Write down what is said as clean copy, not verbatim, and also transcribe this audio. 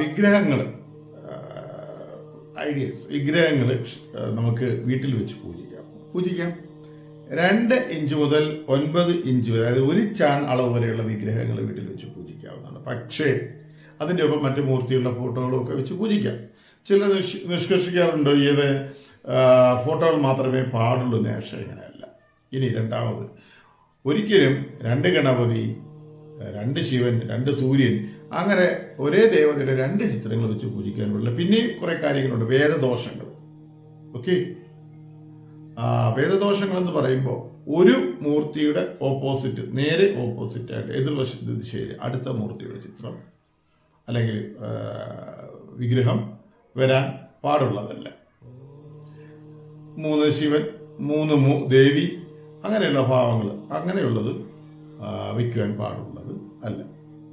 വിഗ്രഹങ്ങൾ വിഗ്രഹങ്ങൾ നമുക്ക് വീട്ടിൽ വെച്ച് പൂജിക്കാം 2 ഇഞ്ച് മുതൽ 9 ഇഞ്ച് വരെ, അതായത് 1 ചാൺ അളവ് വരെയുള്ള വിഗ്രഹങ്ങൾ വീട്ടിൽ വെച്ച് പൂജിക്കാവുന്നതാണ്. പക്ഷേ അതിൻ്റെ ഒപ്പം മറ്റു മൂർത്തിയുള്ള ഫോട്ടോകളും ഒക്കെ വെച്ച് പൂജിക്കാം. ചിലർ നിഷ്കർഷിക്കാറുണ്ട് ഏത് ഫോട്ടോകൾ മാത്രമേ പാടുള്ളൂ എന്ന്. പക്ഷേ ഇങ്ങനെയല്ല. ഇനി രണ്ടാമത്, ഒരിക്കലും 2 ഗണപതി, 2 ശിവൻ, 2 സൂര്യൻ, അങ്ങനെ ഒരേ ദേവതയുടെ 2 ചിത്രങ്ങൾ വെച്ച് പൂജിക്കാൻ പാടില്ല. പിന്നെയും കുറെ കാര്യങ്ങളുണ്ട്. വേദദോഷങ്ങൾ. ഓക്കെ, വേദദോഷങ്ങൾ എന്ന് പറയുമ്പോൾ ഒരു മൂർത്തിയുടെ ഓപ്പോസിറ്റ്, നേരെ ഓപ്പോസിറ്റായിട്ട് എതിർവശത്തെ ദിശയിൽ അടുത്ത മൂർത്തിയുടെ ചിത്രം അല്ലെങ്കിൽ വിഗ്രഹം വരാൻ പാടുള്ളതല്ല. 3 ശിവൻ, 3 ദേവി, അങ്ങനെയുള്ള ഭാവങ്ങൾ അങ്ങനെയുള്ളത് വയ്ക്കുവാൻ പാടുള്ളത് അല്ല.